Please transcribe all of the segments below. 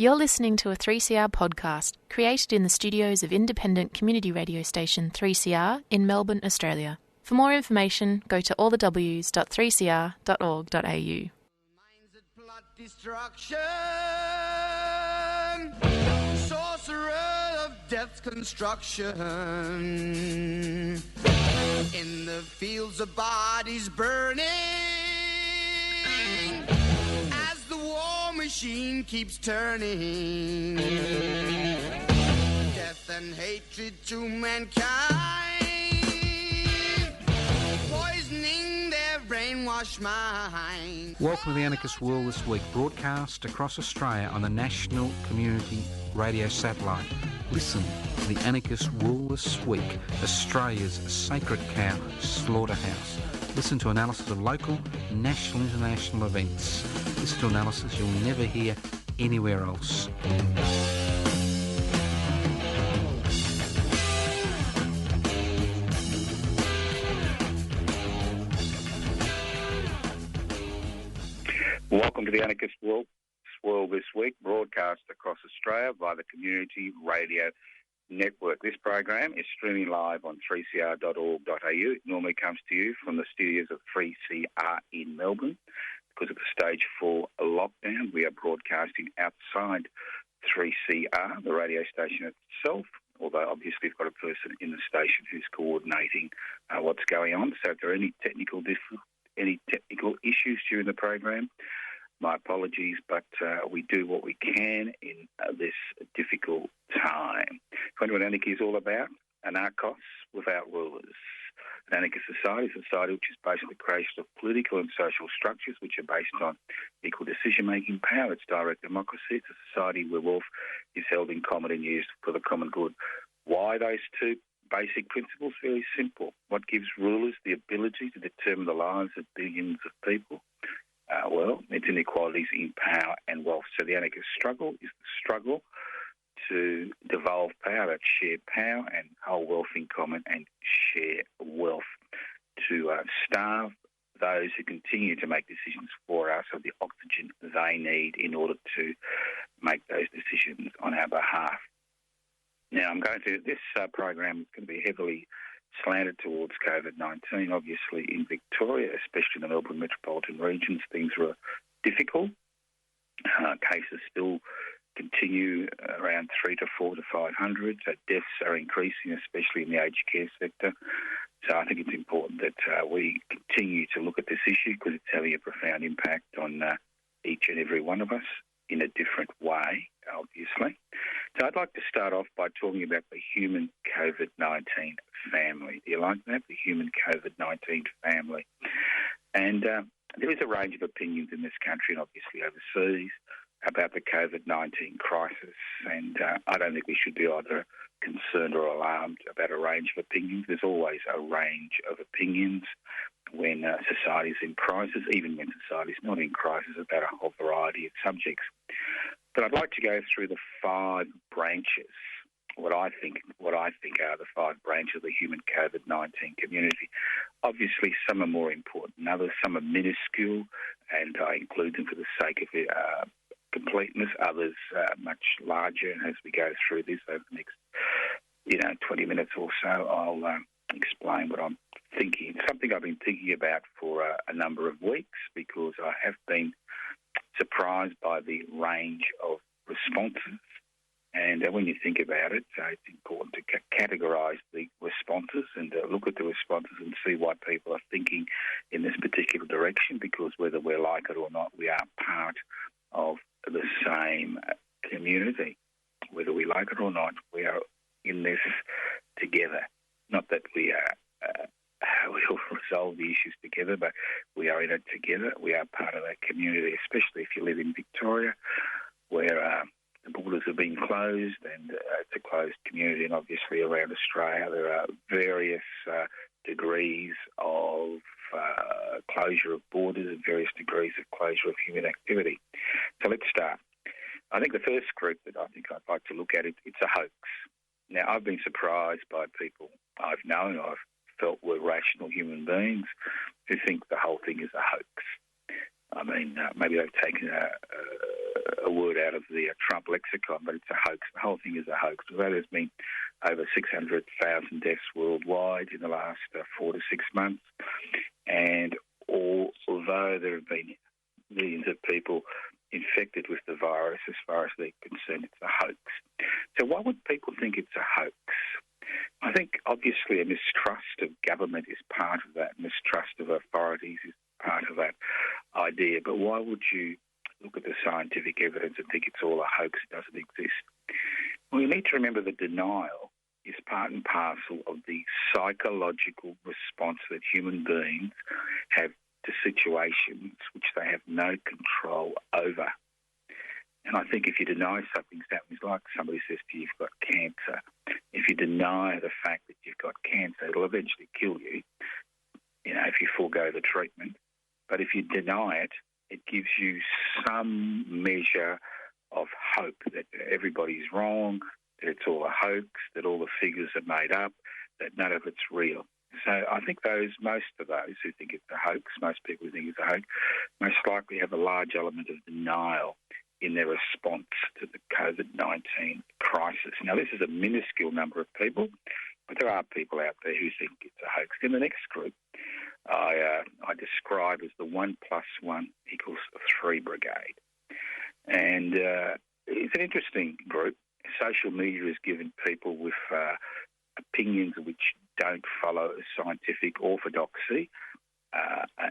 You're listening to a 3CR podcast created in the studios of independent community radio station 3CR in Melbourne, Australia. For more information, go to allthews.3cr.org.au. Minds that plot destruction, sorcerer of death's construction, in the fields of bodies burning, as the war machine keeps turning, death and hatred to mankind, poisoning their brainwashed mind. Welcome to the Anarchist World This Week, broadcast across Australia on the National Community Radio Satellite. Listen to the Anarchist World This Week, Australia's sacred cow slaughterhouse. Listen to analysis of local, national, international events. Listen to analysis you'll never hear anywhere else. Welcome to the Anarchist World This Week, broadcast across Australia by the Community Radio Network. This program is streaming live on 3cr.org.au. It normally comes to you from the studios of 3CR in Melbourne. Because of the stage 4 lockdown, we are broadcasting outside 3CR, the radio station itself, although obviously we've got a person in the station who's coordinating what's going on. So if there are any technical issues during the program, my apologies, but we do what we can in this difficult time. So what anarchy is all about? Anarchos without rulers. An anarchist society is a society which is based on the creation of political and social structures which are based on equal decision-making power. It's direct democracy. It's a society where wealth is held in common and used for the common good. Why those two basic principles? Very simple. What gives rulers the ability to determine the lives of billions of people? Well, it's inequalities in power and wealth. So the anarchist struggle is the struggle to devolve power, that share power and hold wealth in common and share wealth, to starve those who continue to make decisions for us of the oxygen they need in order to make those decisions on our behalf. Now, this program is going to be heavily slanted towards COVID-19. Obviously, in Victoria, especially in the Melbourne metropolitan regions, things were difficult. Cases still continue around 300 to 400 to 500. So deaths are increasing, especially in the aged care sector. So I think it's important that we continue to look at this issue because it's having a profound impact on each and every one of us in a different way, obviously. So I'd like to start off by talking about the human COVID-19 family. Do you like that? The human COVID-19 family. And there is a range of opinions in this country and obviously overseas about the COVID-19 crisis, and I don't think we should be either concerned or alarmed about a range of opinions. There's always a range of opinions when society is in crisis, even when society is not in crisis, about a whole variety of subjects. But I'd like to go through the 5 branches, what I think are the 5 branches of the human COVID-19 community. Obviously, some are more important than others. Some are minuscule, and I include them for the sake of completeness. Others much larger. And as we go through this over the next, 20 minutes or so, I'll explain what I'm thinking. It's something I've been thinking about for a number of weeks because I have been surprised by the range of responses. And when you think about it, it's important to categorise the responses and look at the responses and see what people are thinking in this particular direction, because whether we like it or not, we are part of the same community. Whether we like it or not, we are in this together. Not that we will resolve the issues together, but we are in it together. We are part of that community, especially if you live in Victoria, where the borders have been closed and it's a closed community, and obviously around Australia there are various degrees of closure of borders and various degrees of closure of human activity. So let's start. I think the first group that I think I'd like to look at, it's a hoax. Now, I've been surprised by people I've known, I've felt were rational human beings who think the whole thing is a hoax. I mean, maybe they've taken a word out of the Trump lexicon, but it's a hoax. The whole thing is a hoax. Although there's been over 600,000 deaths worldwide in the last 4 to 6 months, and although there have been millions of people infected with the virus, as far as they're concerned, it's a hoax. So why would people think it's a hoax? I think obviously a mistrust of government is part of that. Mistrust of authorities is part of that idea. But why would you look at the scientific evidence and think it's all a hoax, it doesn't exist? Well, you need to remember that denial is part and parcel of the psychological response that human beings have to situations which they have no control over. And I think if you deny something, it's like somebody says to you, you've got cancer. If you deny the fact that you've got cancer, it'll eventually kill you, if you forego the treatment. But if you deny it, it gives you some measure of hope that everybody's wrong, that it's all a hoax, that all the figures are made up, that none of it's real. So I think most of those who think it's a hoax, most people who think it's a hoax, most likely have a large element of denial in their response to the COVID-19 crisis. Now, this is a minuscule number of people, but there are people out there who think it's a hoax. In the next group, I describe as the 1 + 1 = 3 Brigade. And it's an interesting group. Social media has given people with opinions which don't follow scientific orthodoxy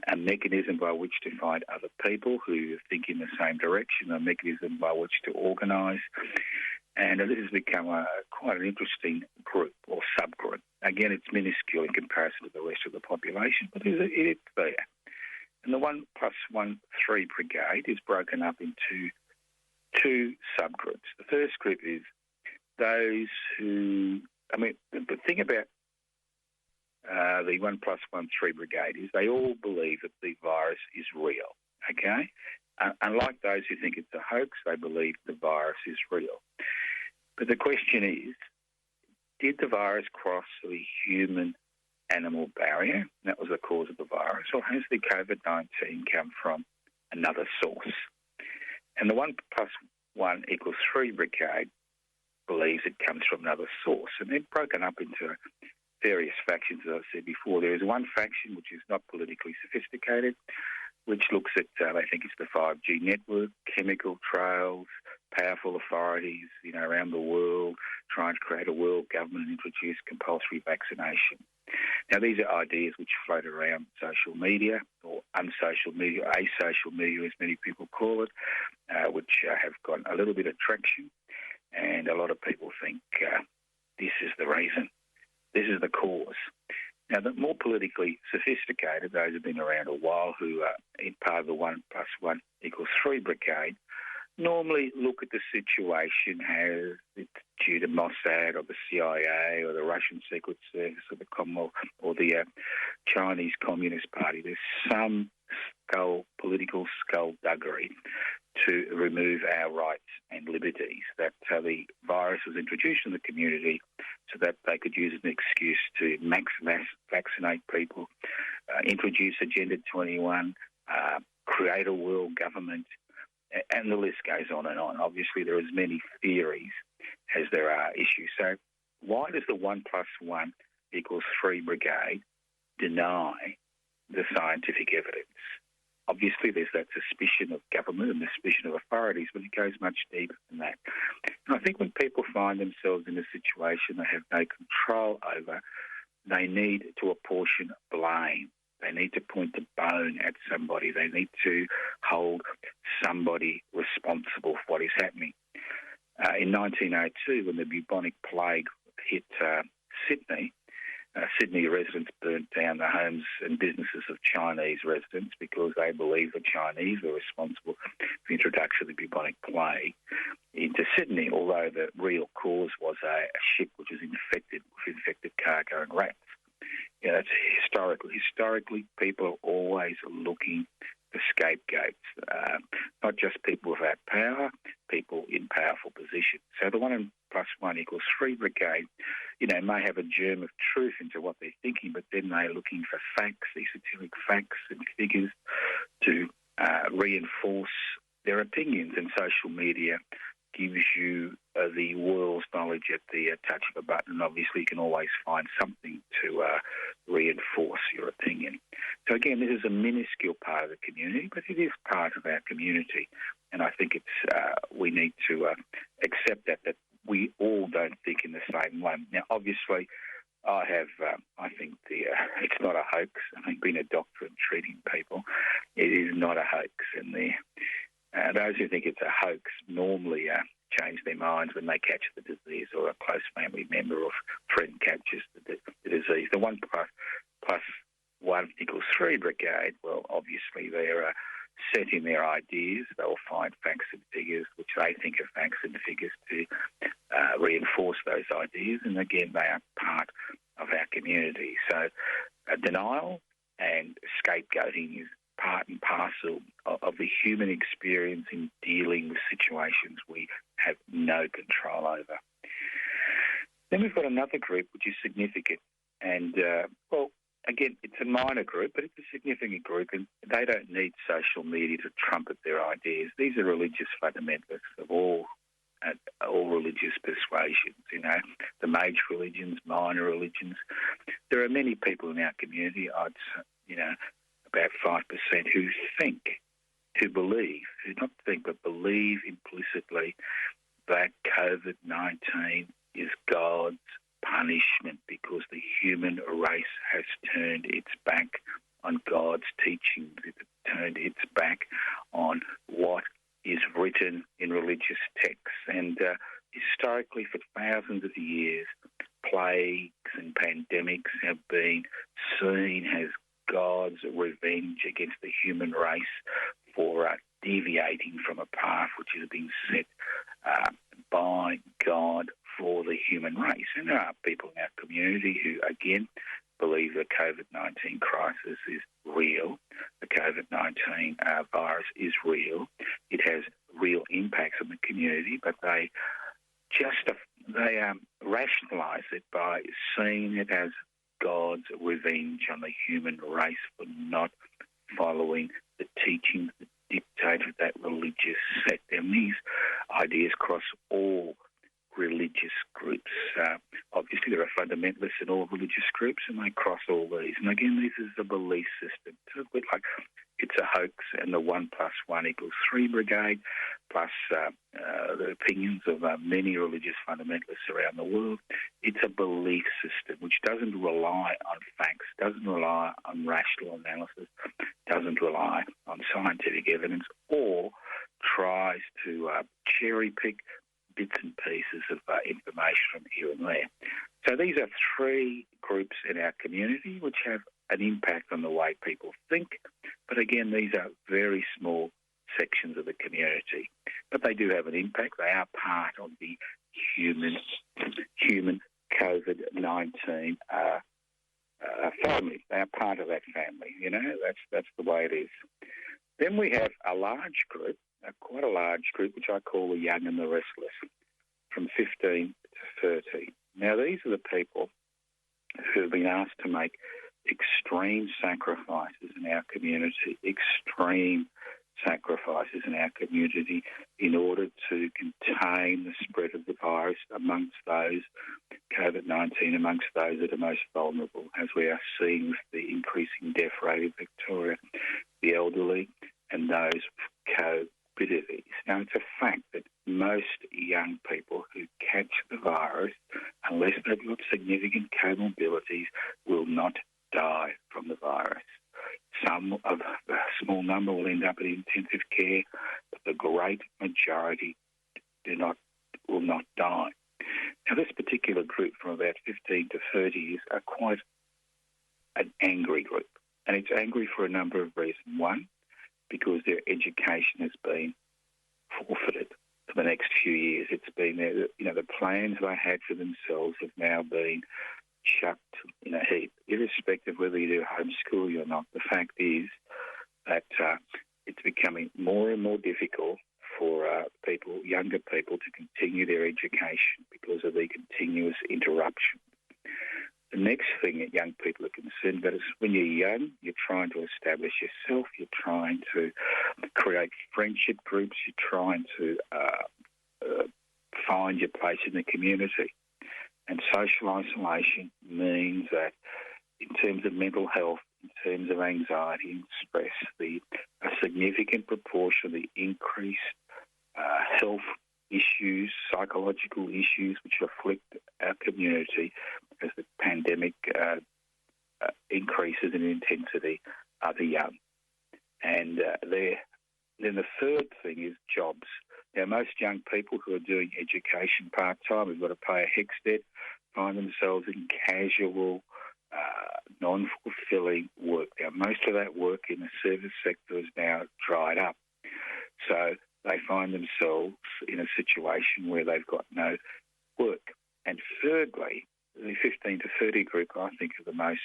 a mechanism by which to find other people who think in the same direction, a mechanism by which to organise. And this has become quite an interesting group or subgroup. Again, it's minuscule in comparison to the rest of the population, but it's there. And the 1 + 1 = 3 Brigade is broken up into two subgroups. The first group is those who, the thing about the 1 + 1 = 3 Brigade is they all believe that the virus is real, okay? Unlike those who think it's a hoax, they believe the virus is real. But the question is, did the virus cross the human-animal barrier? That was the cause of the virus. Or has the COVID-19 come from another source? And the 1 + 1 = 3 Brigade believes it comes from another source. And they're broken up into various factions, as I said before. There is one faction which is not politically sophisticated, which looks at, they think it's the 5G network, chemical trails, powerful authorities, around the world, trying to create a world government and introduce compulsory vaccination. Now, these are ideas which float around social media, or unsocial media, asocial media, as many people call it, which have got a little bit of traction. And a lot of people think this is the reason. This is the cause. Now, the more politically sophisticated, those who've been around a while, who are in part of the 1 + 1 = 3 Brigade, normally look at the situation as it's due to Mossad or the CIA or the Russian Secret Service or the Commonwealth or the Chinese Communist Party. There's some political skullduggery to remove our rights and liberties, that the virus was introduced in the community so that they could use an excuse to vaccinate people, introduce Agenda 21, create a world government, and the list goes on and on. Obviously, there are as many theories as there are issues. So why does the 1 + 1 = 3 Brigade deny the scientific evidence? Obviously, there's that suspicion of government and the suspicion of authorities, but it goes much deeper than that. And I think when people find themselves in a situation they have no control over, they need to apportion blame. They need to point the bone at somebody. They need to hold somebody responsible for what is happening. In 1902, when the bubonic plague hit Sydney, Sydney residents burnt down the homes and businesses of Chinese residents because they believed the Chinese were responsible for the introduction of the bubonic plague into Sydney, although the real cause was a ship which was infected with infected cargo and rats. That's historically, people are always looking for scapegoats, not just people without power, people in powerful positions. So the 1 + 1 = 3 Brigade, may have a germ of truth into what they're thinking, but then they're looking for facts, esoteric facts and figures to reinforce their opinions, and social media gives you the world's knowledge at the touch of a button, and obviously you can always find something to reinforce your opinion. So again, this is a minuscule part of the community, but it is part of our community, and I think it's we need to accept that we all don't think in the same way. Now, obviously, I think it's not a hoax. I think being a doctor and treating people, it is not a hoax, and those who think it's a hoax normally change their minds when they catch the disease, or a close family member or friend catches the disease. The 1 plus 1 equals 3 Brigade, well, obviously they're set in their ideas. They'll find facts and figures which they think are facts and figures to reinforce those ideas, and again, they are part of our community. So denial and scapegoating is part and parcel of the human experience in dealing with situations we have no control over. Then we've got another group which is significant, and again, it's a minor group, but it's a significant group, and they don't need social media to trumpet their ideas. These are religious fundamentalists of all religious persuasions, the major religions, minor religions. There are many people in our community, I'd say, about 5%, who believe implicitly that COVID-19 is God's punishment because the human race has turned its back on God's teachings. It turned its back on what is written in religious texts. And historically, for thousands of years, plagues and pandemics have been seen as God's revenge against the human race for deviating from a path which has been set by God for the human race. And there are people in our community who, again, believe the COVID-19 crisis is real. The COVID-19 virus is real. It has real impacts on the community, but they rationalise it by seeing it as God's revenge on the human race for not following the teachings, the dictate of that religious sect. And these ideas cross all religious groups. Obviously, there are fundamentalists in all religious groups, and they cross all these. And again, this is a belief system. It's a bit like it's a hoax, and the 1 plus 1 equals 3 Brigade, plus the opinions of many religious fundamentalists around the world. It's a belief system which doesn't rely on facts, doesn't rely on rational analysis, doesn't rely on scientific evidence, or tries to cherry pick bits and pieces of information from here and there. So these are 3 groups in our community which have an impact on the way people think. But again, these are very small sections of the community. But they do have an impact. They are part of the human COVID-19 family. They are part of that family. That's the way it is. Then we have a large group, quite a large group, which I call the young and the restless, from 15 to 30. Now, these are the people who have been asked to make extreme sacrifices in our community, in order to contain the spread of the virus amongst those, COVID-19, amongst those that are most vulnerable, as we are seeing with the increasing death rate in Victoria, the elderly and those with comorbidities. Now, it's a fact that most young people who catch the virus, unless they've got significant comorbidities, will not die from the virus. A small number will end up in intensive care, but the great majority will not die. Now, this particular group from about 15 to 30 are quite an angry group, and it's angry for a number of reasons. One, because their education has been forfeited for the next few years. It's been the plans they had for themselves have now been chucked in a heap, irrespective of whether you do homeschooling or not. The fact is that it's becoming more and more difficult for younger people, to continue their education because of the continuous interruption. The next thing that young people are concerned about is when you're young, you're trying to establish yourself, you're trying to create friendship groups, you're trying to find your place in the community. And social isolation means that in terms of mental health, in terms of anxiety and stress, a significant proportion of the increased health issues, psychological issues which afflict our community as the pandemic increases in intensity are the young. And then the third thing is jobs. Now, most young people who are doing education part-time, who've got to pay a HECS debt, find themselves in casual, non-fulfilling work. Now, most of that work in the service sector is now dried up. So they find themselves in a situation where they've got no work. And thirdly, the 15 to 30 group, I think, are the most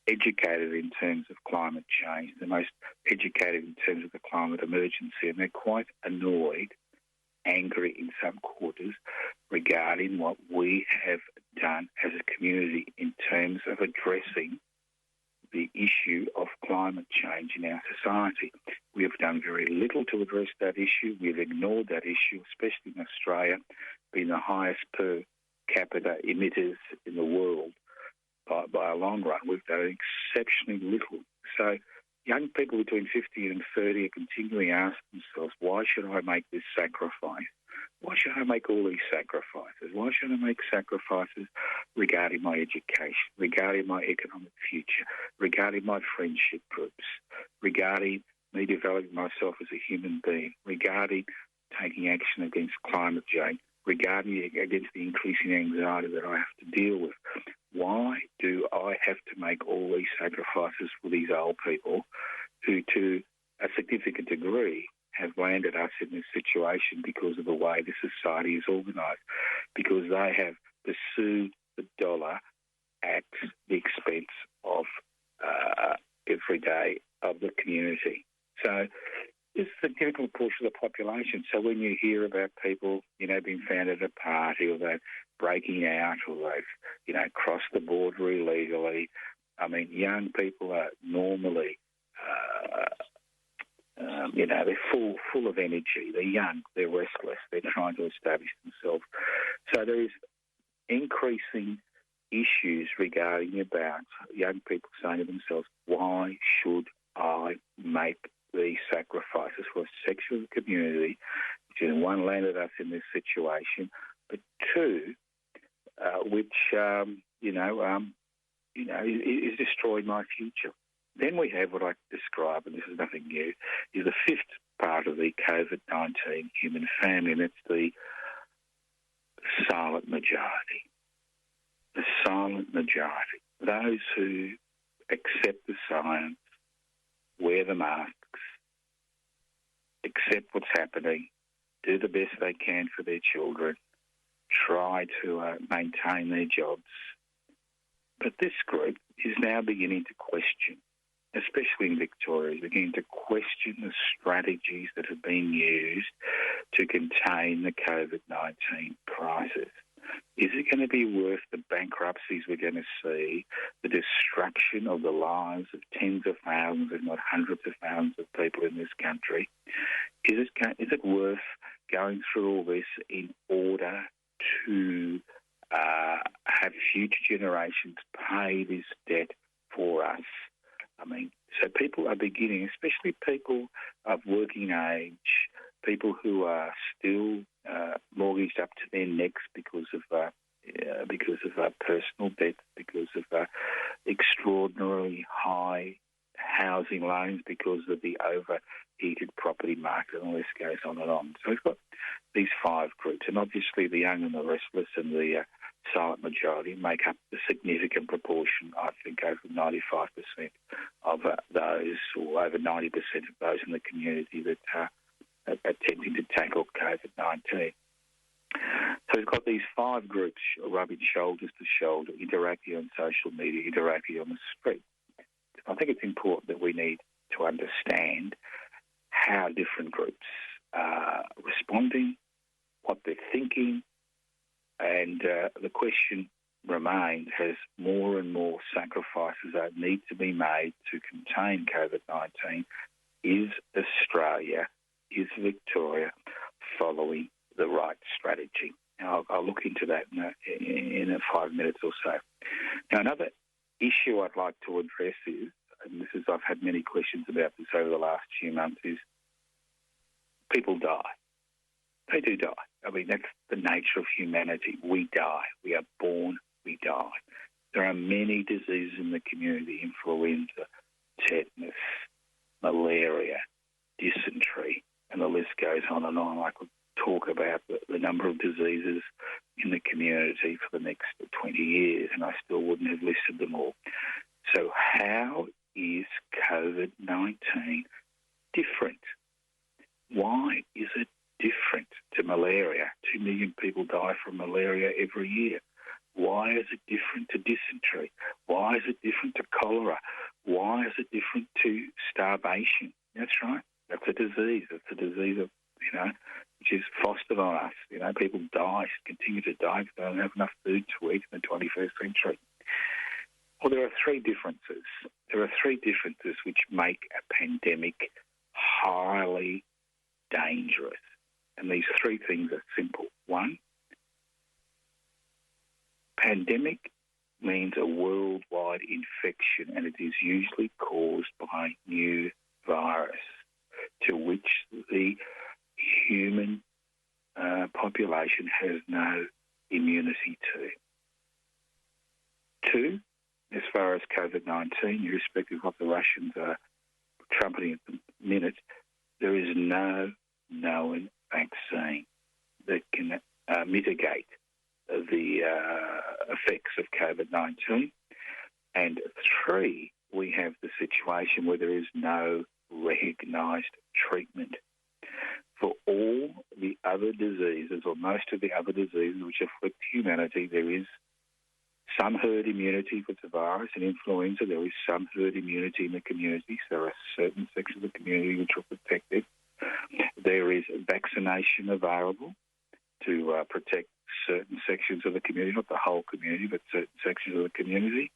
educated in terms of climate change, the most educated in terms of the climate emergency, and they're quite annoyed, angry in some quarters, regarding what we have done as a community in terms of addressing the issue of climate change in our society. We have done very little to address that issue. We've ignored that issue, especially in Australia, being the highest per capita emitters in the world by a long run. We've done exceptionally little. So young people between 50 and 30 are continually asking themselves, why should I make this sacrifice? Why should I make all these sacrifices? Why should I make sacrifices regarding my education, regarding my economic future, regarding my friendship groups, regarding me developing myself as a human being, regarding taking action against climate change, regarding against the increasing anxiety that I have to deal with? Why do I have to make all these sacrifices for these old people who, to a significant degree, have landed us in this situation because of the way the society is organised, because they have pursued the dollar at the expense of every day of the community. So it's a significant portion of the population. So when you hear about people, being found at a party, or they're breaking out, or they've, crossed the border illegally, I mean, young people are normally, they're full of energy. They're young, they're restless, they're trying to establish themselves. So there is increasing issues regarding about young people saying to themselves, why should I make these sacrifices for a section of the community, which is one, landed us in this situation, but two, which is destroying my future. Then we have what I describe, and this is nothing new, is the fifth part of the COVID-19 human family, and it's the silent majority. The silent majority. Those who accept the science, wear the masks, accept what's happening, do the best they can for their children, try to maintain their jobs. But this group is now beginning to question, especially in Victoria, is beginning to question the strategies that have been used to contain the COVID-19 crisis. Is it going to be worth the bankruptcies we're going to see, the destruction of the lives of tens of thousands, if not hundreds of thousands of people in this country? Is it worth going through all this in order to have future generations pay this debt for us? I mean, so people are beginning, especially people of working age, people who are still mortgaged up to their necks because of personal debt, because of extraordinarily high housing loans, because of the overheated property market, and the list goes on and on. So we've got these five groups, and obviously the young and the restless and the silent majority make up a significant proportion, I think over 95% of those, or over 90% of those in the community that are attempting to tackle COVID-19. So we've got these five groups rubbing shoulders to shoulder, interacting on social media, interacting on the street. I think it's important that we need to understand how different groups are responding, what they're thinking, and the question remains has more and more sacrifices that need to be made to contain COVID-19. Is Australia, is Victoria following the right strategy? Now, I'll look into that in 5 minutes or so. Now, another issue I'd like to address is, and I've had many questions about this over the last few months, is people die. They do die. I mean, that's the nature of humanity. We die. We are born, we die. There are many diseases in the community: influenza, tetanus, malaria, dysentery, and the list goes on and on. I could talk about the number of diseases in the community for the next 20 years, and I still wouldn't have listed them all. So how is COVID-19 different? Why is it different to malaria? 2 million people die from malaria every year. Why is it different to dysentery? Why is it different to cholera? Why is it different to starvation? That's right. That's a disease. It's a disease of, which is fostered on us. People die, continue to die because they don't have enough food to eat in the 21st century. Well, there are three differences. There are three differences which make a pandemic highly dangerous. And these three things are simple. One, pandemic means a worldwide infection, and it is usually caused by a new virus to which the human population has no immunity to. Two, as far as COVID-19, irrespective of what the Russians are trumpeting at the minute, there is no known vaccine that can mitigate the effects of COVID-19. And three, we have the situation where there is no recognised treatment. For all the other diseases, or most of the other diseases which afflict humanity, there is some herd immunity for the virus. In influenza, there is some herd immunity in the community. So there are certain sections of the community which are protected. There is vaccination available to protect certain sections of the community, not the whole community, but certain sections of the community.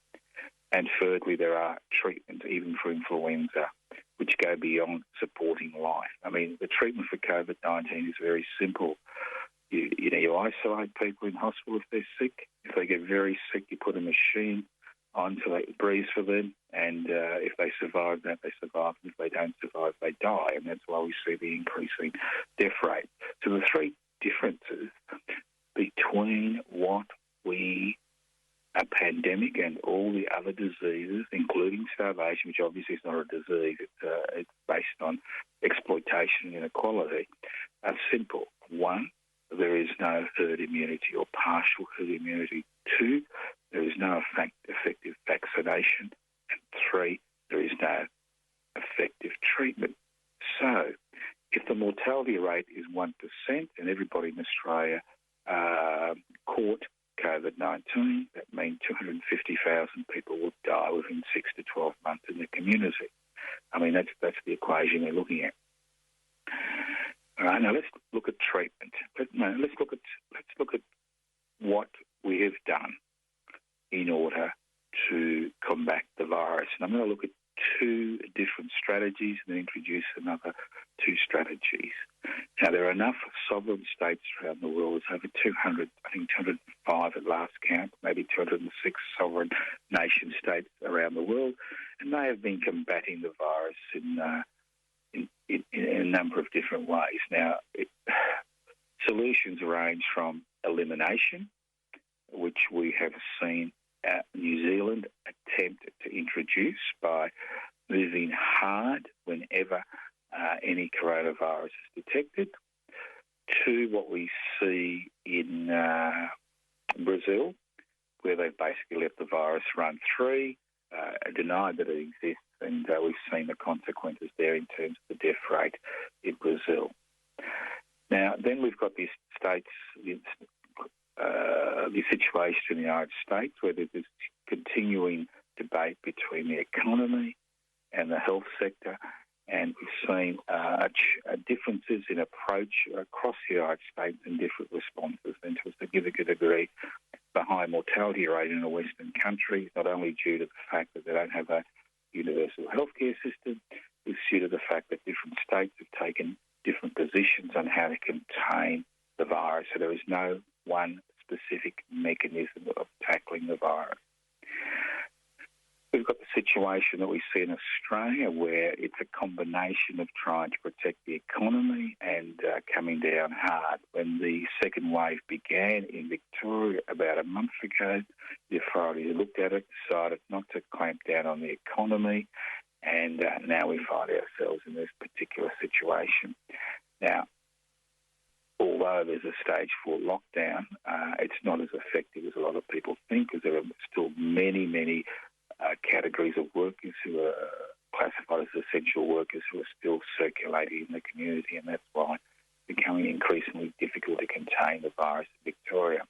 And thirdly, there are treatments even for influenza, which go beyond supporting life. I mean, the treatment for COVID-19 is very simple. You isolate people in hospital if they're sick. If they get very sick, you put a machine on so they breathe for them, and if they survive that, they survive. And if they don't survive, they die, and that's why we see the increasing death rate. So the three differences between a pandemic and all the other diseases, including starvation, which obviously is not a disease, it's based on exploitation and inequality, are simple. One, there is no herd immunity or partial herd immunity. Two, there is no effective vaccination. And three, there is no effective treatment. So if the mortality rate is 1% and everybody in Australia caught COVID-19, that means 250,000 people will die within 6 to 12 months in the community. I mean, that's the equation they're looking at. All right, now let's look at treatment. Let's look at what we have done in order to combat the virus. And I'm going to look at two different strategies and then introduce another two strategies. Now, there are enough sovereign states around the world. There's over 200, I think 205 at last count, maybe 206 sovereign nation states around the world, and they have been combating the virus in a number of different ways. Now, solutions range from elimination, which we have seen New Zealand attempt to introduce by moving hard whenever any coronavirus is detected, to what we see in Brazil, where they've basically let the virus run free, denied that it exists, and we've seen the consequences there in terms of the death rate in Brazil. Now, then we've got these states, the situation in the United States, where there's this continuing debate between the economy and the health sector, and we've seen differences in approach across the United States and different responses, and to a significant degree, the high mortality rate operating in a Western country, not only due to the fact that they don't have a universal healthcare system, it's due to the fact that different states have taken different positions on how to contain the virus. So there is no one specific mechanism of tackling the virus. We've got the situation that we see in Australia where it's a combination of trying to protect the economy and coming down hard. When the second wave began in Victoria about a month ago, the authorities looked at it, decided not to clamp down on the economy, and now we find ourselves in this particular situation. Now, although there's a stage 4 lockdown, it's not as effective as a lot of people think, because there are still many categories of workers who are classified as essential workers who are still circulating in the community, and that's why it's becoming increasingly difficult to contain the virus in Victoria.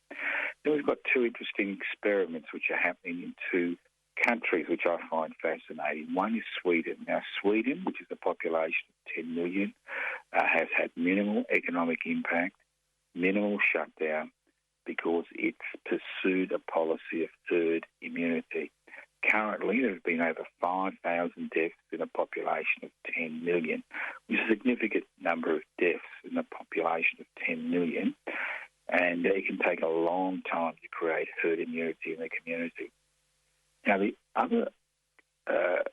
Then we've got two interesting experiments which are happening in two countries which I find fascinating. One is Sweden. Now, Sweden, which is a population of 10 million, has had minimal economic impact, minimal shutdown, because it's pursued a policy of herd immunity. Currently, there have been over 5,000 deaths in a population of 10 million, which is a significant number of deaths in a population of 10 million, and it can take a long time to create herd immunity in the community. Now, the other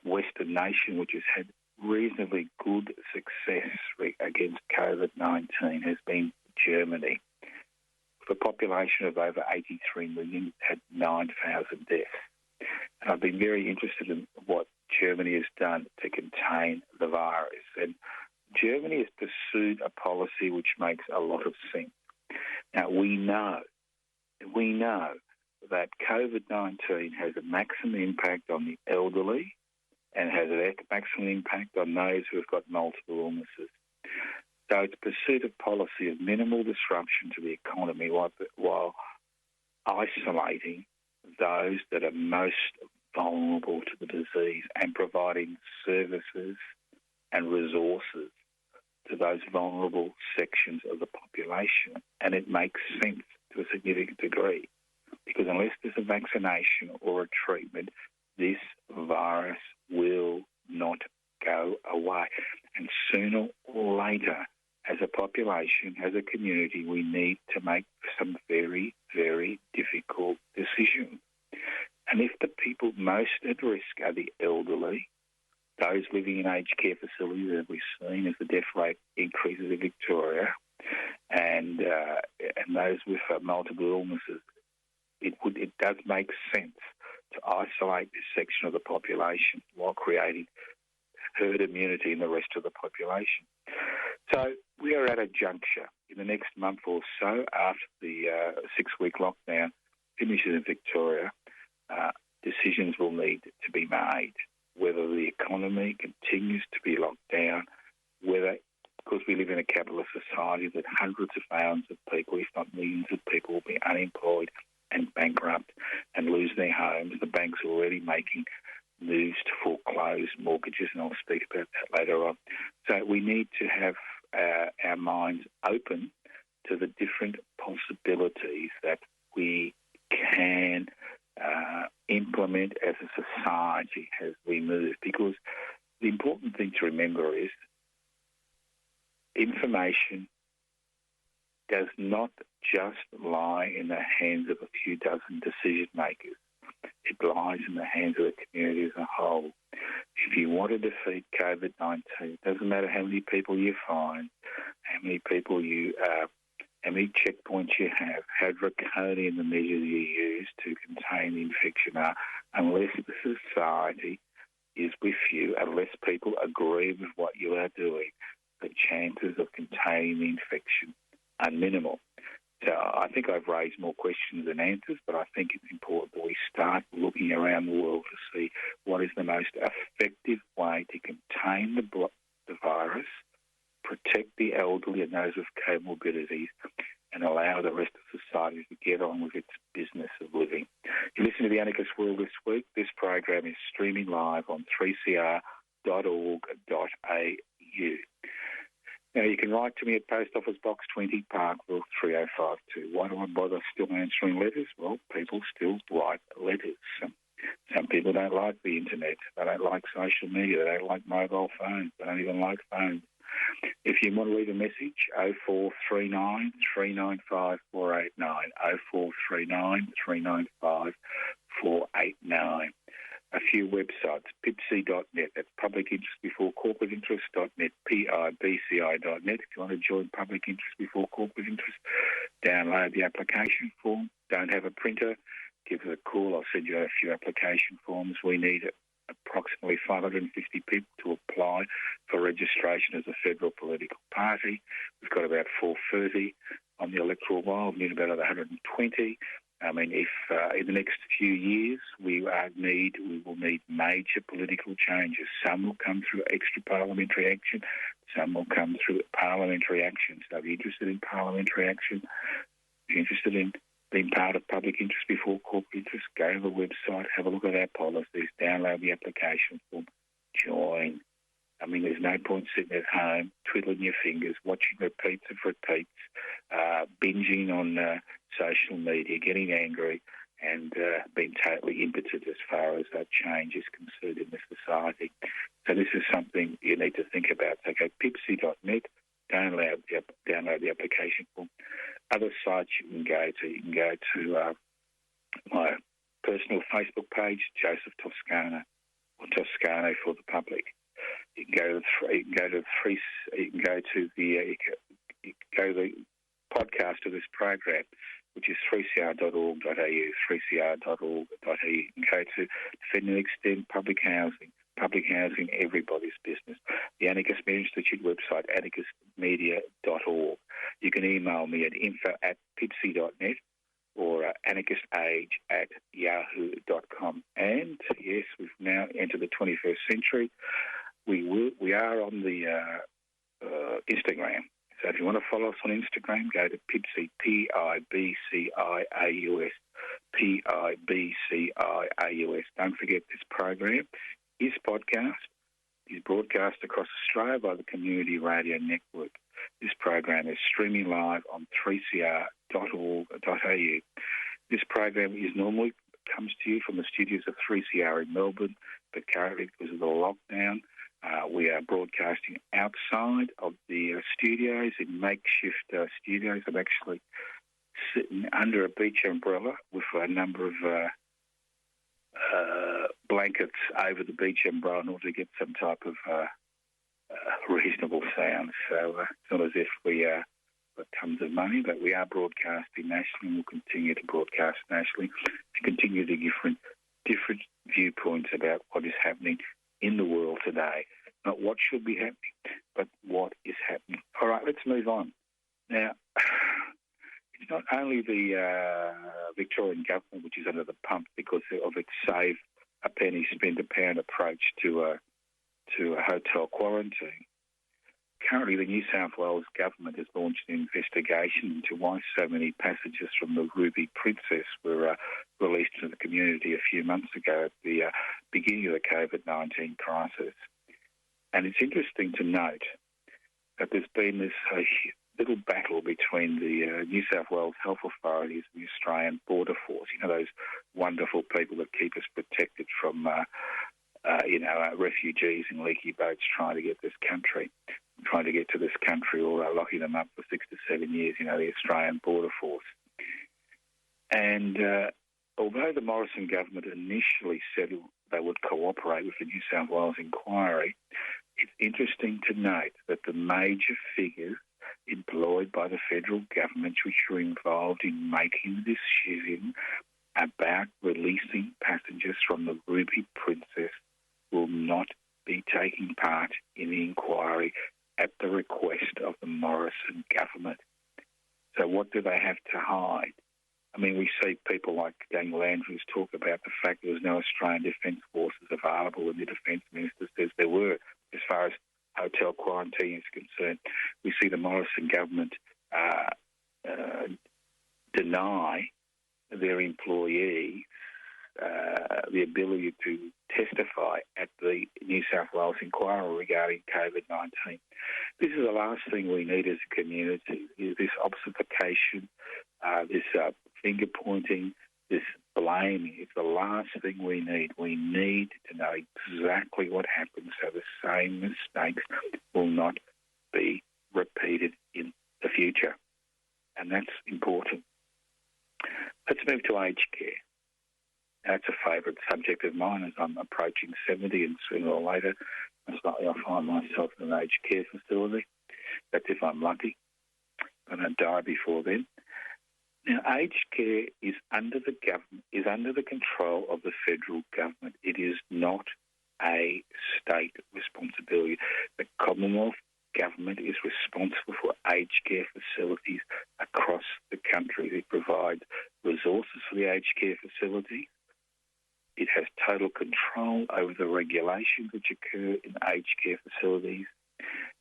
Western nation which has had reasonably good success against COVID-19 has been Germany. With a population of over 83 million, it's had 9,000 deaths. And I've been very interested in what Germany has done to contain the virus. And Germany has pursued a policy which makes a lot of sense. Now, we know that COVID-19 has a maximum impact on the elderly and has a maximum impact on those who have got multiple illnesses. So it's pursued a policy of minimal disruption to the economy while isolating those that are most vulnerable to the disease and providing services and resources to those vulnerable sections of the population. And it makes sense to a significant degree, because unless there's a vaccination or a treatment, this virus will not go away. And sooner or later, as a population, as a community, we need to make some very, very difficult decisions. And if the people most at risk are the elderly, those living in aged care facilities, as we've seen as the death rate increases in Victoria, and those with multiple illnesses, it does make sense to isolate this section of the population while creating herd immunity in the rest of the population. So we are at a juncture. In the next month or so, after the 6-week lockdown finishes in Victoria, decisions will need to be made, whether the economy continues to be locked down, whether, because we live in a capitalist society, that hundreds of thousands of people, if not millions of people, will be unemployed and bankrupt and lose their homes. The banks are already making moves to foreclose mortgages, and I'll speak about that later on. So we need to have our minds open to the different possibilities that we can implement as a society as we move, because the important thing to remember is information does not just lie in the hands of a few dozen decision makers. It lies in the hands of the community as a whole. If you want to defeat COVID-19, it doesn't matter how many people you find, how many checkpoints you have, how draconian the measures you use to contain the infection are, unless the society is with you, unless people agree with what you are doing, the chances of containing the infection are minimal. So I think I've raised more questions than answers, but I think it's important that we start looking around the world to see what is the most effective way to contain the virus, protect the elderly and those with comorbidities, and allow the rest of society to get on with its business of living. You listen to The Anarchist World this week. This program is streaming live on 3cr.org.au. Now, you can write to me at Post Office Box 20, Parkville 3052. Why do I bother still answering letters? Well, people still write letters. Some people don't like the internet. They don't like social media. They don't like mobile phones. They don't even like phones. If you want to leave a message, 0439 395 489, 0439 395 489. A few websites, pipc.net, that's public interest before corporate interest.net, pibci.net. If you want to join public interest before corporate interest, download the application form. Don't have a printer, give us a call. I'll send you a few application forms. We need approximately 550 people to apply for registration as a federal political party. We've got about 430 on the electoral roll. We need about 120. I mean, if in the next few years we will need major political changes. Some will come through extra parliamentary action. Some will come through parliamentary action. So if you're interested in parliamentary action, if you're interested in being part of public interest before corporate interest, go to the website, have a look at our policies, download the application form, join. I mean, there's no point sitting at home, twiddling your fingers, watching repeats of repeats, binging on social media, getting angry, and being totally impotent as far as that change is concerned in the society. So this is something you need to think about. So go pipc.net, download the application form. Other sites you can go to my personal Facebook page, Joseph Toscano, or Toscano for the public. You can go to the podcast of this program, which is 3cr.org.au, 3cr.org.au. You can go to Defend and Extend Public Housing, everybody's business. The Anarchist Media Institute website, anarchistmedia.org. You can email me at info@pipsy.net or anarchistage@yahoo.com. And yes, we've now entered the 21st century. We are on the Instagram. So if you want to follow us on Instagram, go to Pipsy, Pibciaus, Pibciaus. Don't forget this program is broadcast across Australia by the Community Radio Network. This program is streaming live on 3cr.org.au. This program normally comes to you from the studios of 3CR in Melbourne, but currently because of the lockdown, we are broadcasting outside of the studios in makeshift studios. I'm actually sitting under a beach umbrella with a number of blankets over the beach umbrella in order to get some type of reasonable sound. So it's not as if we got tons of money, but we are broadcasting nationally and we'll continue to broadcast nationally to continue to different viewpoints about what is happening in the world today. Not what should be happening, but what is happening. All right, let's move on. Now, it's not only the Victorian government which is under the pump because of its save a penny, spend a pound approach to a hotel quarantine. Currently, the New South Wales government has launched an investigation into why so many passengers from the Ruby Princess were released to the community a few months ago at the beginning of the COVID-19 crisis. And it's interesting to note that there's been this little battle between the New South Wales health authorities and the Australian Border Force. You know, those wonderful people that keep us protected from, refugees in leaky boats trying to get to this country or locking them up for 6 to 7 years, the Australian Border Force. And although the Morrison government initially said they would cooperate with the New South Wales inquiry, it's interesting to note that the major figures employed by the federal government which were involved in making the decision about releasing passengers from the Ruby Princess will not be taking part in the inquiry at the request of the Morrison government. So what do they have to hide? I mean, we see people like Daniel Andrews talk about the fact there was no Australian Defence Forces available, and the Defence Minister says there were, as far as hotel quarantine is concerned. We see the Morrison government deny their employees the ability to testify at the New South Wales inquiry regarding COVID-19. This is the last thing we need as a community, is this obfuscation, this finger-pointing, this blaming. It's the last thing we need. We need to know exactly what happened so the same mistakes will not be repeated in the future. And that's important. Let's move to aged care. That's a favourite subject of mine as I'm approaching 70, and sooner or later, most likely I'll find myself in an aged care facility. That's if I'm lucky. I don't die before then. Now, aged care is under the government, is under the control of the federal government. It is not a state responsibility. The Commonwealth government is responsible for aged care facilities across the country. It provides resources for the aged care facility. It has total control over the regulations which occur in aged care facilities.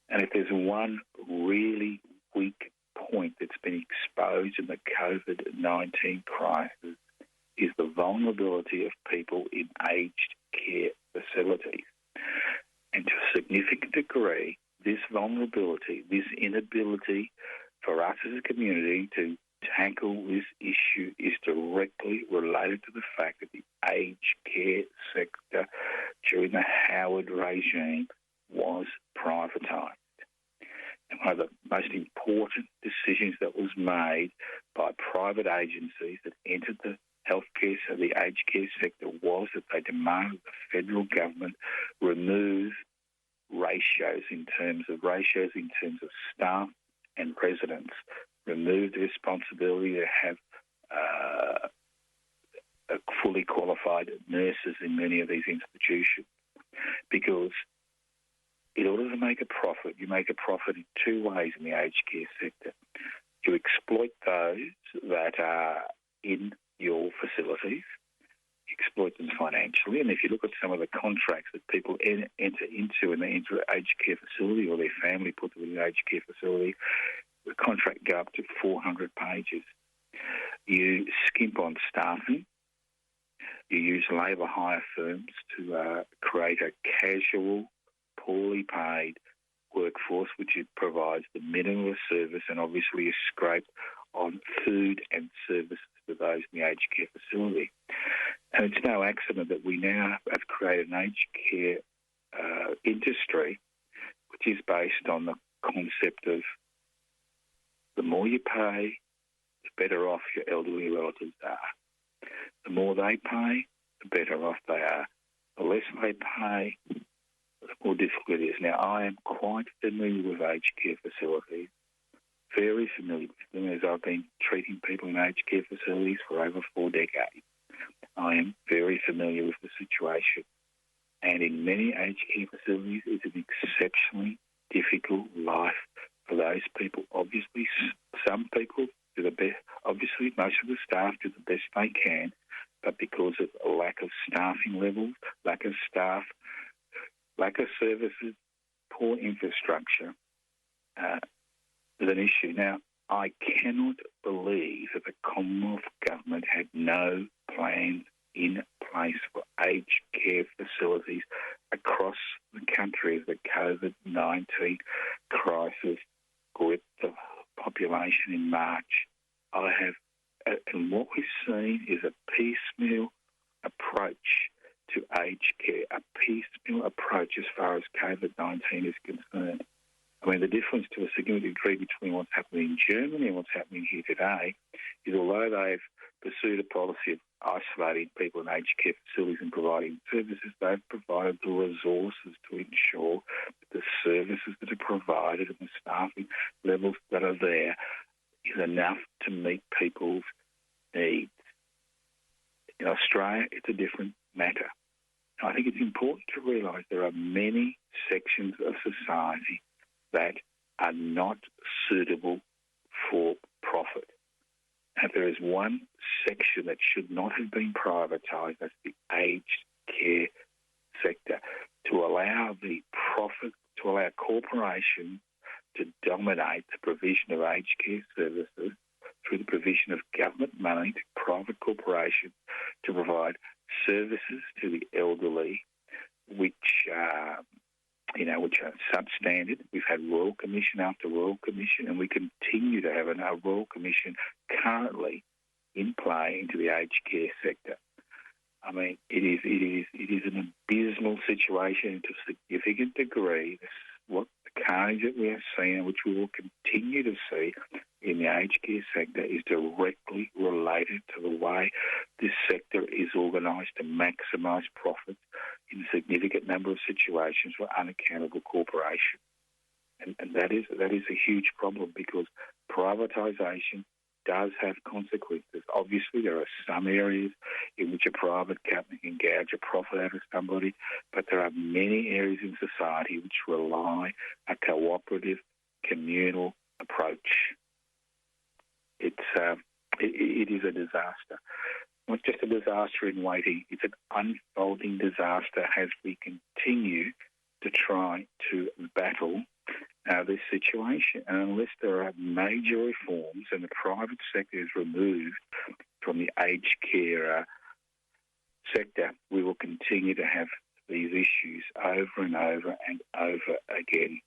And if there's one really weak point that's been exposed in the COVID-19 crisis, is the vulnerability of people in aged care facilities. And to a significant degree, this vulnerability, this inability for us as a community to tackle this issue is directly related to the fact that the aged care sector during the Howard regime was privatised. And one of the most important decisions that was made by private agencies that entered the healthcare, so the aged care sector, was that they demanded the federal government remove ratios in terms of staff and residents, remove the responsibility to have fully qualified nurses in many of these institutions, because in order to make a profit, you make a profit in two ways in the aged care sector. You exploit those that are in your facilities, you exploit them financially, and if you look at some of the contracts that people enter into when they enter an aged care facility or their family put them in an aged care facility, the contract go up to 400 pages. You skimp on staffing. You use labour hire firms to create a casual, poorly paid workforce, which provides the minimum of service, and obviously is scraped on food and services to those in the aged care facility. And it's no accident that we now have created an aged care industry which is based on the concept of the more you pay, the better off your elderly relatives are. The more they pay, the better off they are. The less they pay, the more difficult it is. Now, I am quite familiar with aged care facilities, very familiar with them, as I've been treating people in aged care facilities for over 4 decades. I am very familiar with the situation. And in many aged care facilities, it's an exceptionally difficult life for those people. Obviously, some people do the best. Obviously, most of the staff do the best they can, but because of a lack of staffing levels, lack of staff, lack of services, poor infrastructure, is an issue. Now, I cannot believe that the Commonwealth government had no plans in place for aged care facilities across the country as the COVID-19 crisis gripped the population in March. And what we've seen is a piecemeal approach to aged care, a piecemeal approach as far as COVID-19 is concerned. I mean, the difference to a significant degree between what's happening in Germany and what's happening here today is, although they've pursued a policy of isolating people in aged care facilities and providing services, they've provided the resources to ensure that the services that are provided and the staffing levels that are there is enough to meet people's needs. In Australia, it's a different matter. I think it's important to realise there are many sections of society that are not suitable for profit. And there is one section that should not have been privatised, that's the aged care sector, to allow the profit, to allow corporations to dominate the provision of aged care services through the provision of government money to private corporations to provide services to the elderly, which are substandard. We've had Royal Commission after Royal Commission, and we continue to have a Royal Commission currently in play into the aged care sector. I mean, it is an abysmal situation to a significant degree. What the carnage that we have seen, which we will continue to see in the aged care sector, is directly related to the way this sector is organised to maximise profits in a significant number of situations for unaccountable corporations. And that is a huge problem, because privatisation does have consequences. Obviously, there are some areas in which a private company can gouge a profit out of somebody, but there are many areas in society which rely on a cooperative, communal approach. It is a disaster. Not just a disaster in waiting, it's an unfolding disaster as we continue to try to battle this situation. And unless there are major reforms and the private sector is removed from the aged care sector, we will continue to have these issues over and over and over again.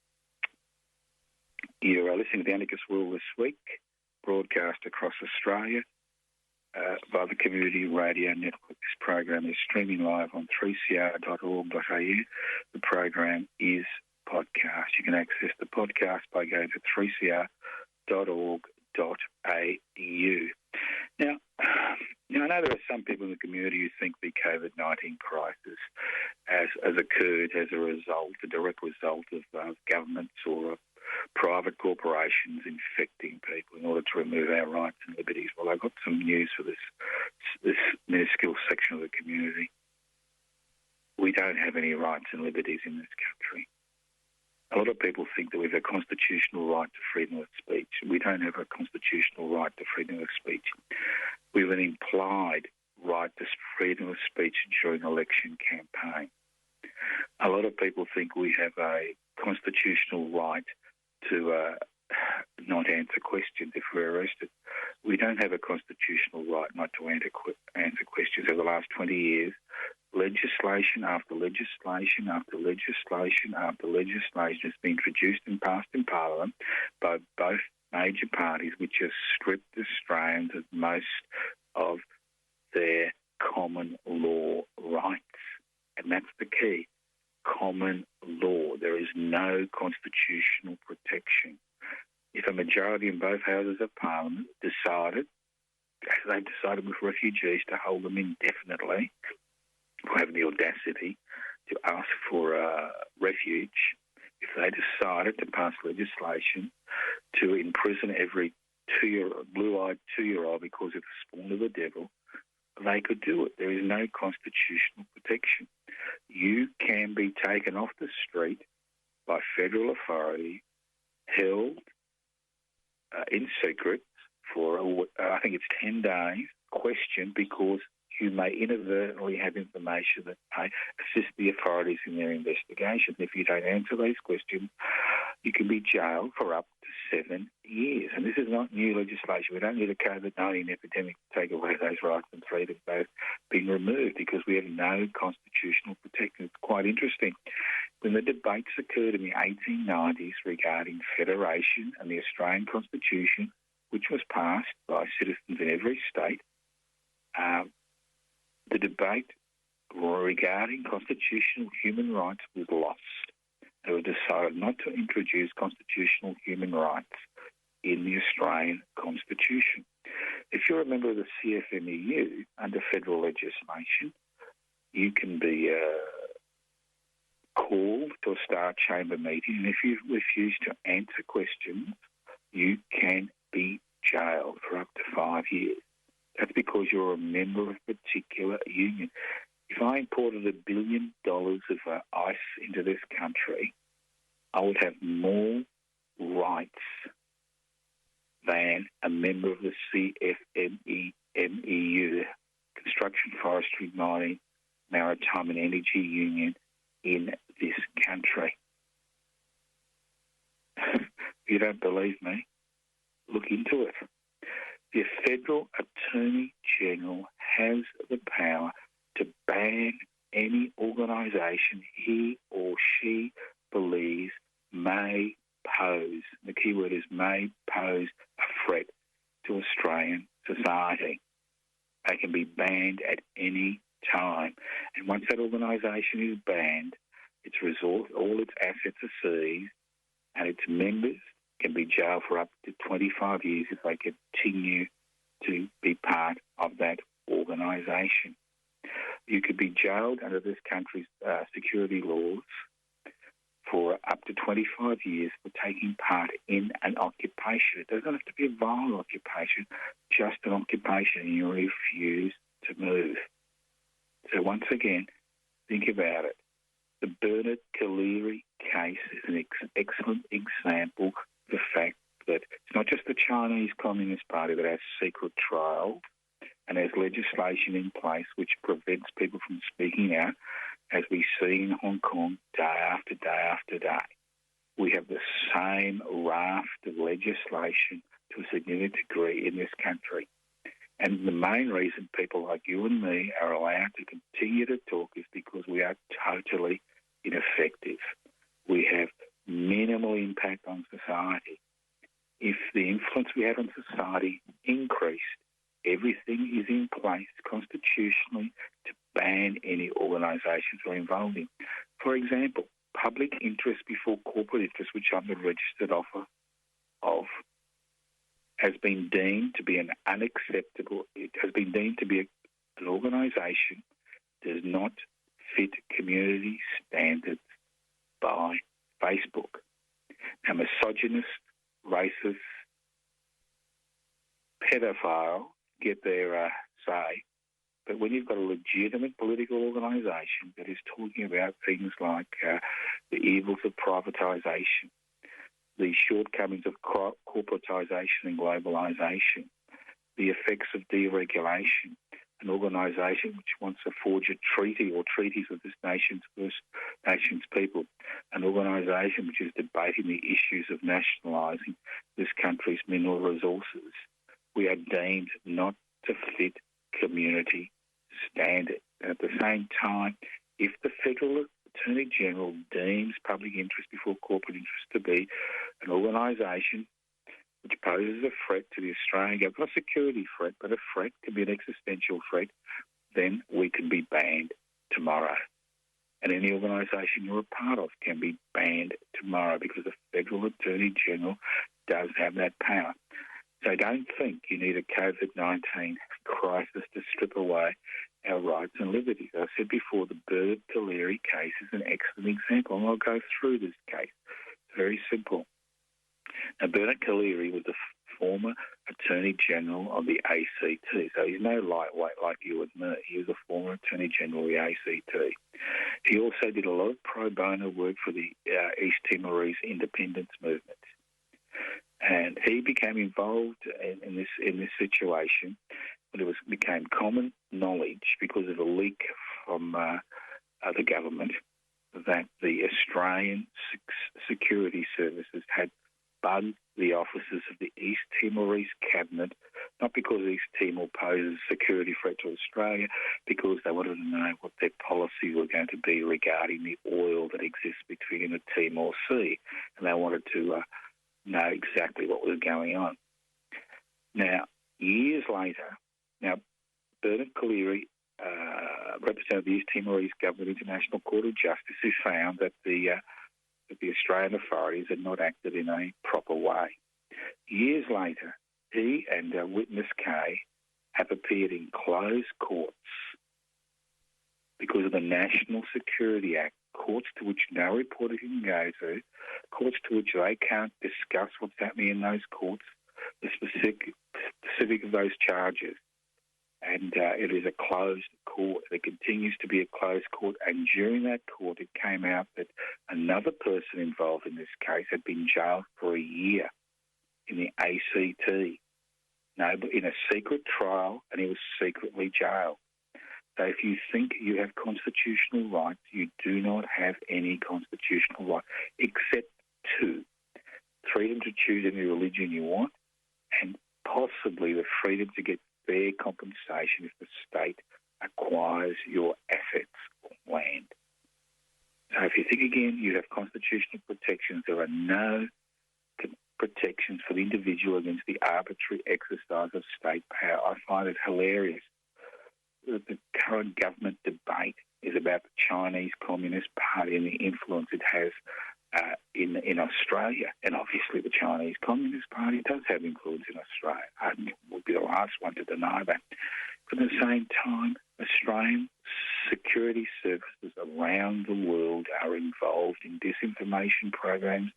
You are listening to the Anarchist World This Week, broadcast across Australia by the Community Radio Network. This program is streaming live on 3cr.org.au. The program is podcast. You can access the podcast by going to 3cr.org.au. Now, I know there are some people in the community who think the COVID-19 crisis has occurred as a direct result of governments or private corporations infecting people in order to remove our rights and liberties. Well, I've got some news for this minuscule section of the community. We don't have any rights and liberties in this country. A lot of people think that we have a constitutional right to freedom of speech. We don't have a constitutional right to freedom of speech. We have an implied right to freedom of speech during an election campaign. A lot of people think we have a constitutional right to not answer questions if we're arrested. We don't have a constitutional right not to answer questions. Over the last 20 years, legislation after legislation after legislation after legislation has been introduced and passed in Parliament by both major parties, which have stripped Australians of most of their common law rights. And that's the key. Common law. There is no constitutional protection. If a majority in both houses of Parliament decided, as they decided with refugees, to hold them indefinitely, who have the audacity to ask for refuge, if they decided to pass legislation to imprison every blue-eyed two-year-old because of the spawn of the devil, they could do it. There is no constitutional protection. You can be taken off the street by federal authority, held in secret for, I think it's 10 days, questioned because you may inadvertently have information that may assist the authorities in their investigations. If you don't answer these questions, you can be jailed for up to 7 years. And this is not new legislation. We don't need a COVID-19 epidemic to take away those rights and freedoms. They've been removed because we have no constitutional protection. It's quite interesting. When the debates occurred in the 1890s regarding federation and the Australian Constitution, which was passed by citizens in every state, the debate regarding constitutional human rights was lost. It was decided not to introduce constitutional human rights in the Australian Constitution. If you're a member of the CFMEU under federal legislation, you can be called to a Star Chamber meeting, and if you refuse to answer questions, you can be jailed for up to 5 years. That's because you're a member of a particular union. If I imported $1 billion of ice into this country, I would have more rights than a member of the CFMEU, Construction, Forestry, Mining, Maritime and Energy Union in this country. If you don't believe me, look into it. The Federal Attorney General has the power to ban any organisation he or she believes may pose, the key word is may pose, a threat to Australian society. They can be banned at any time. And once that organisation is banned, its resource, all its assets are seized, and its members can be jailed for up to 25 years if they continue to be part of that organisation. You could be jailed under this country's security laws for up to 25 years for taking part in an occupation. It doesn't have to be a violent occupation, just an occupation, and you refuse to move. So once again, think about it. The Bernard Collaery case is an excellent example of the fact that it's not just the Chinese Communist Party that has secret trials and has legislation in place which prevents people from speaking out, as we see in Hong Kong day after day after day. We have the same raft of legislation to a significant degree in this country. And the main reason people like you and me are allowed to continue to talk is because we are totally ineffective. We have minimal impact on society. If the influence we have on society increased, everything is in place constitutionally to ban any organisations we're involved in. For example, public interest before corporate interest, which I'm the registered offer of, has been deemed to be an unacceptable, it has been deemed to be an organisation does not fit community standards by Facebook. Now, misogynist, racist, pedophile get their say, but when you've got a legitimate political organisation that is talking about things like the evils of privatisation, the shortcomings of corporatisation and globalisation, the effects of deregulation, an organisation which wants to forge a treaty or treaties with this nation's First Nations people, an organisation which is debating the issues of nationalising this country's mineral resources, we are deemed not to fit community standard. And at the same time, if the Federal Attorney General deems public interest before corporate interest to be an organisation which poses a threat to the Australian government, not a security threat, but a threat, can be an existential threat, then we can be banned tomorrow. And any organisation you're a part of can be banned tomorrow because the Federal Attorney General does have that power. So don't think you need a COVID-19 crisis to strip away our rights and liberties. I said before, the Bernard Collaery case is an excellent example, and I'll go through this case. It's very simple. Now, Bernard Collaery was the former Attorney General of the ACT, so he's no lightweight like you and me. He was a former Attorney General of the ACT. He also did a lot of pro bono work for the East Timorese independence movement. And he became involved in this situation when it became common knowledge because of a leak from the government that the Australian security services had bugged the officers of the East Timorese cabinet, not because East Timor poses a security threat to Australia, because they wanted to know what their policies were going to be regarding the oil that exists between the Timor Sea, and they wanted to know exactly what was going on. Now, years later, Bernard Collaery represented the East Timorese government International Court of Justice, who found that the Australian authorities had not acted in a proper way. Years later, he and Witness K have appeared in closed courts because of the National Security Act, courts to which no reporter can go to, courts to which they can't discuss what's happening in those courts, the specific of those charges. And it is a closed court. It continues to be a closed court. And during that court, it came out that another person involved in this case had been jailed for a year in the ACT. No, but in a secret trial, and he was secretly jailed. So if you think you have constitutional rights, you do not have any constitutional right, except two. Freedom to choose any religion you want and possibly the freedom to get fair compensation if the state acquires your assets or land. So if you think again, you have constitutional protections. There are no protections for the individual against the arbitrary exercise of state power. I find it hilarious that the current government debate is about the Chinese Communist Party and the influence it has in Australia. And obviously the Chinese Communist Party does have influence in Australia. I would be the last one to deny that. But at the same time, Australian security services around the world are involved in disinformation programs.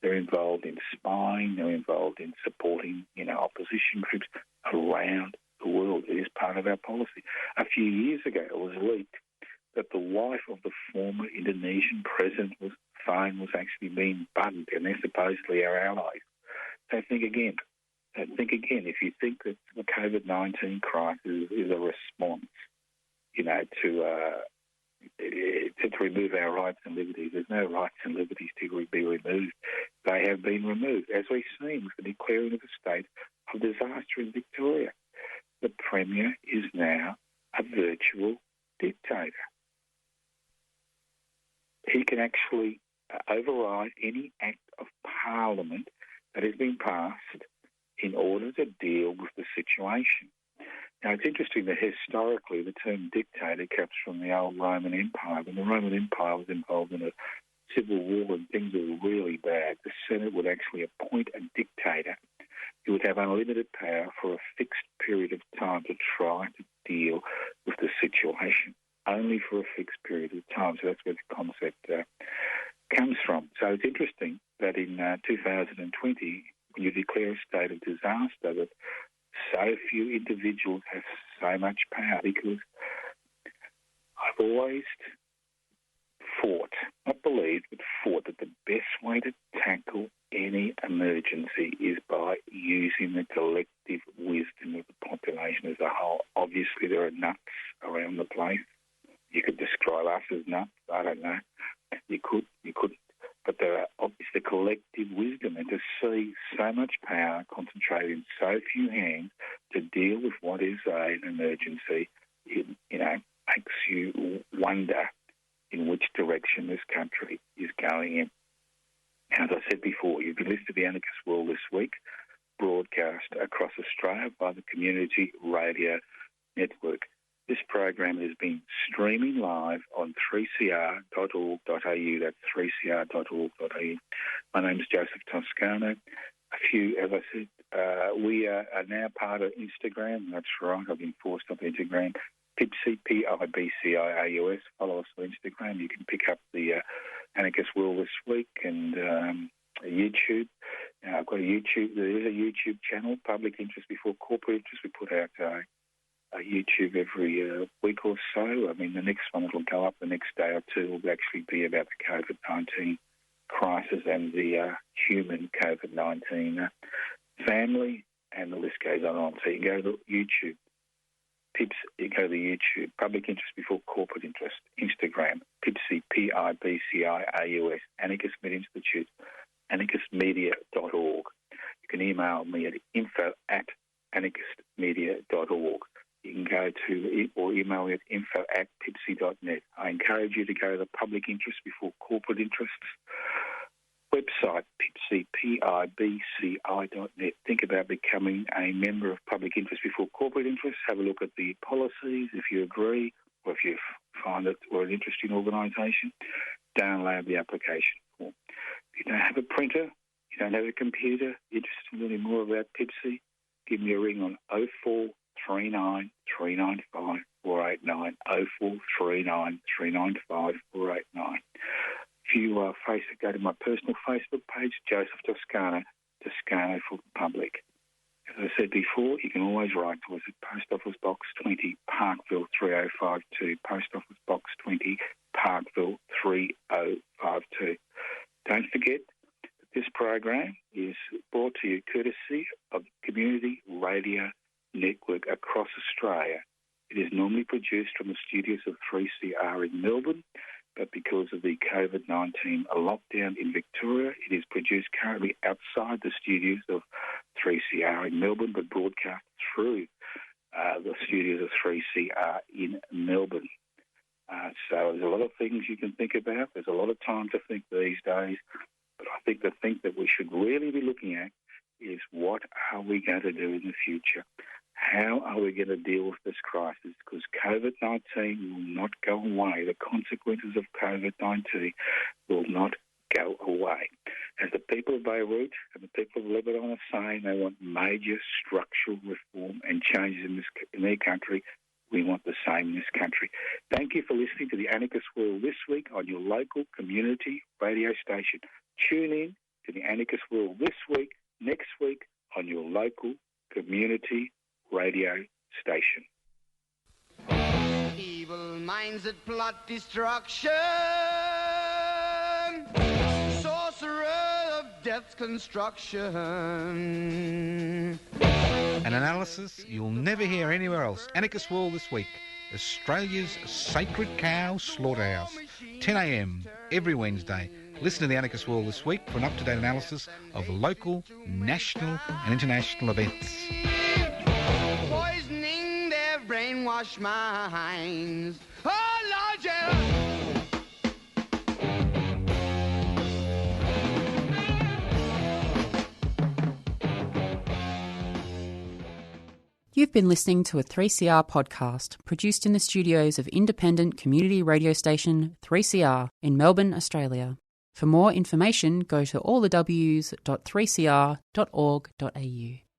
They're involved in spying. They're involved in supporting, opposition groups around the world. It is part of our policy. A few years ago, it was leaked that the wife of the former Indonesian president was actually being bugged, and they're supposedly our allies. So think again. If you think that the COVID-19 crisis is a response, to remove our rights and liberties, there's no rights and liberties to be removed. They have been removed, as we've seen with the declaring of a state of disaster in Victoria. The Premier is now a virtual dictator. He can actually override any act of Parliament that has been passed in order to deal with the situation. Now, it's interesting that historically the term dictator comes from the old Roman Empire. When the Roman Empire was involved in a civil war and things were really bad, the Senate would actually appoint a dictator who would have unlimited power for a fixed period of time to try to deal with the situation, only for a fixed period of time. So that's where the concept comes from. So it's interesting that in 2020, when you declare a state of disaster, that so few individuals have so much power, because I've always fought, not believed, but fought that the best way to tackle any emergency is by using the collective wisdom of the population as a whole. Obviously, there are nuts around the place. You could describe us as nuts. I don't know. You could. But there are obviously the collective wisdom, and to see so much power concentrated in so few hands to deal with what is an emergency, it makes you wonder in which direction this country is going in. As I said before, you've been listening to the Anarchist World this week, broadcast across Australia by the Community Radio Network. This program has been streaming live on 3cr.org.au. That's 3cr.org.au. My name is Joseph Toscano. As I said, we are now part of Instagram. That's right, I've been forced off Instagram. Pibci, Pibciaus. Follow us on Instagram. You can pick up the Anarchist World this week, and YouTube. I've got a YouTube. There is a YouTube channel, Public Interest Before Corporate Interest. We put out YouTube every week or so. I mean, the next one that will go up the next day or two will actually be about the COVID-19 crisis and the human COVID-19 family, and the list goes on. So you go to YouTube. You go to YouTube, Public Interest Before Corporate Interest, Instagram, Pibci, Pibciaus, Anarchist Media Institute, anarchistmedia.org. You can email me at info@anarchistmedia.org. You can go to or email me at info@pibci.net. I encourage you to go to the Public Interest Before Corporate Interests website, Pibci, Pibci.net. Think about becoming a member of Public Interest Before Corporate Interests. Have a look at the policies if you agree, or if you find it or an interesting organisation. Download the application form. If you don't have a printer, you don't have a computer, interested in learning more about Pibci, give me a ring on 0439 395 489, 0439 395 489. If you go to my personal Facebook page, Joseph Toscano, Toscano for the Public. As I said before, you can always write to us at Post Office Box 20, Parkville 3052, Post Office Box 20, Parkville 3052. Don't forget that this program is brought to you courtesy of Community Radio Network across Australia. It is normally produced from the studios of 3CR in Melbourne, but because of the COVID-19 lockdown in Victoria, it is produced currently outside the studios of 3CR in Melbourne, but broadcast through the studios of 3CR in Melbourne. So there's a lot of things you can think about. There's a lot of time to think these days. But I think the thing that we should really be looking at is what are we going to do in the future? How are we going to deal with this crisis? Because COVID-19 will not go away. The consequences of COVID-19 will not go away. As the people of Beirut and the people of Lebanon are saying they want major structural reform and changes in their country, we want the same in this country. Thank you for listening to the Anarchist World this week on your local community radio station. Tune in to the Anarchist World this week, next week on your local community radio station. Evil minds that plot destruction, sorcerer of death's construction. An analysis you'll never hear anywhere else. Anarchist World this week. Australia's sacred cow slaughterhouse. 10 a.m. every Wednesday. Listen to the Anarchist World this week for an up-to-date analysis of local, national and international events. Poisoning their brainwashed minds. Oh, Lord, yeah. You've been listening to a 3CR podcast produced in the studios of independent community radio station 3CR in Melbourne, Australia. For more information, go to allthews.3cr.org.au.